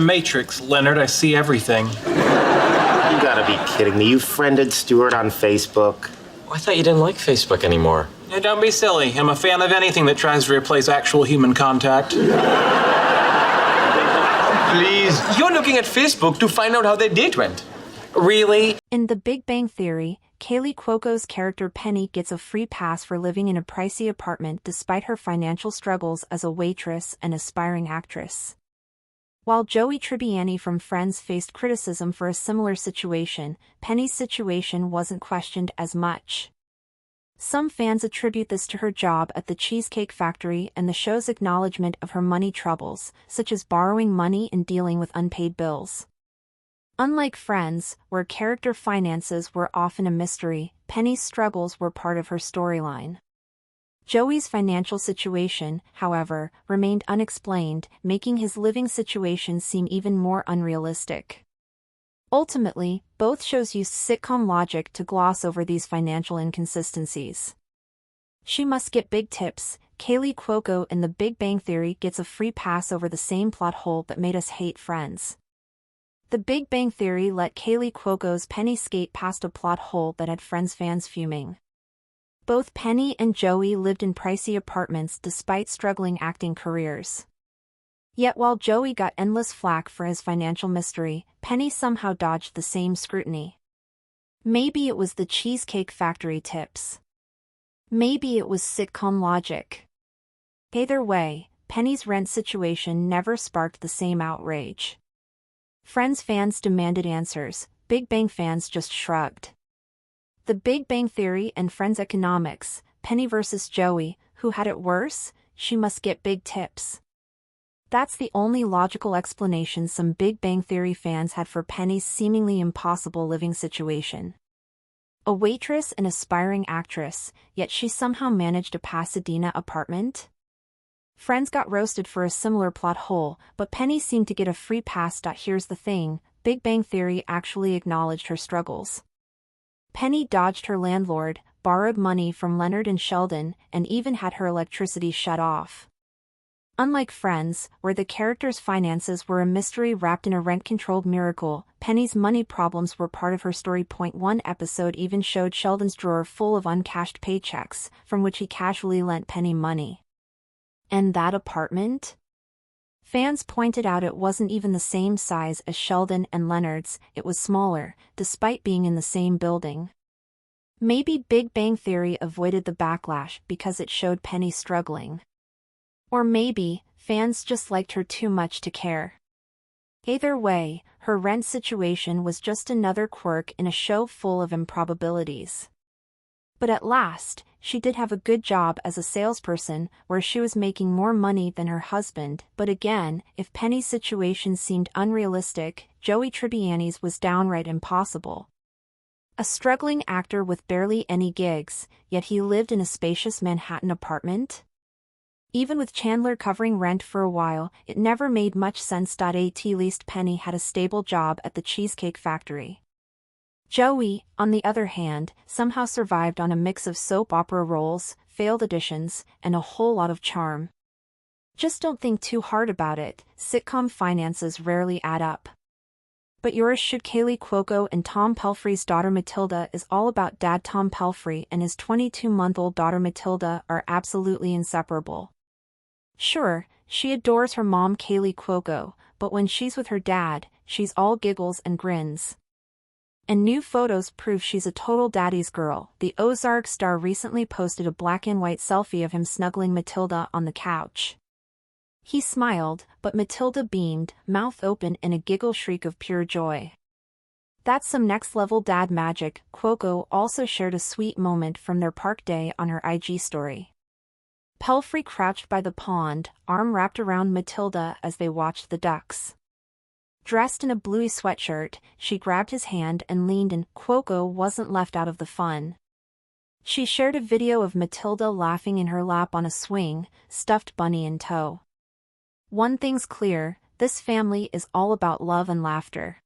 Matrix, Leonard, I see everything. You gotta be kidding me. You friended Stuart on Facebook. I thought you didn't like Facebook anymore. Hey, don't be silly. I'm a fan of anything that tries to replace actual human contact. Please, you're looking at Facebook to find out how their date went. Really? In The Big Bang Theory, Kaley Cuoco's character Penny gets a free pass for living in a pricey apartment despite her financial struggles as a waitress and aspiring actress. While Joey Tribbiani from Friends faced criticism for a similar situation, Penny's situation wasn't questioned as much. Some fans attribute this to her job at the Cheesecake Factory and the show's acknowledgement of her money troubles, such as borrowing money and dealing with unpaid bills. Unlike Friends, where character finances were often a mystery, Penny's struggles were part of her storyline. Joey's financial situation, however, remained unexplained, making his living situation seem even more unrealistic. Ultimately, both shows used sitcom logic to gloss over these financial inconsistencies. She must get big tips. Kaley Cuoco in The Big Bang Theory gets a free pass over the same plot hole that made us hate Friends. The Big Bang Theory let Kaley Cuoco's Penny skate past a plot hole that had Friends fans fuming. Both Penny and Joey lived in pricey apartments despite struggling acting careers. Yet while Joey got endless flack for his financial mystery, Penny somehow dodged the same scrutiny. Maybe it was the Cheesecake Factory tips. Maybe it was sitcom logic. Either way, Penny's rent situation never sparked the same outrage. Friends fans demanded answers, Big Bang fans just shrugged. The Big Bang Theory and Friends economics, Penny versus Joey, who had it worse? She must get big tips. That's the only logical explanation some Big Bang Theory fans had for Penny's seemingly impossible living situation. A waitress and aspiring actress, yet she somehow managed a Pasadena apartment? Friends got roasted for a similar plot hole, but Penny seemed to get a free pass. Here's the thing, Big Bang Theory actually acknowledged her struggles. Penny dodged her landlord, borrowed money from Leonard and Sheldon, and even had her electricity shut off. Unlike Friends, where the characters' finances were a mystery wrapped in a rent-controlled miracle, Penny's money problems were part of her story. One episode even showed Sheldon's drawer full of uncashed paychecks, from which he casually lent Penny money. And that apartment? Fans pointed out it wasn't even the same size as Sheldon and Leonard's, it was smaller, despite being in the same building. Maybe Big Bang Theory avoided the backlash because it showed Penny struggling. Or maybe, fans just liked her too much to care. Either way, her rent situation was just another quirk in a show full of improbabilities. But at last, she did have a good job as a salesperson, where she was making more money than her husband. But again, if Penny's situation seemed unrealistic, Joey Tribbiani's was downright impossible. A struggling actor with barely any gigs, yet he lived in a spacious Manhattan apartment? Even with Chandler covering rent for a while, it never made much sense. At least Penny had a stable job at the Cheesecake Factory. Joey, on the other hand, somehow survived on a mix of soap opera roles, failed auditions, and a whole lot of charm. Just don't think too hard about it, sitcom finances rarely add up. But yours should. Kaley Cuoco and Tom Pelphrey's daughter Matilda is all about dad. Tom Pelphrey and his 22-month-old daughter Matilda are absolutely inseparable. Sure, she adores her mom Kaley Cuoco, but when she's with her dad, she's all giggles and grins. And new photos prove she's a total daddy's girl. The Ozark star recently posted a black-and-white selfie of him snuggling Matilda on the couch. He smiled, but Matilda beamed, mouth open in a giggle shriek of pure joy. That's some next-level dad magic. Cuoco also shared a sweet moment from their park day on her IG story. Pelphrey crouched by the pond, arm wrapped around Matilda as they watched the ducks. Dressed in a bluey sweatshirt, she grabbed his hand and leaned in. Cuoco wasn't left out of the fun. She shared a video of Matilda laughing in her lap on a swing, stuffed bunny in tow. One thing's clear, this family is all about love and laughter.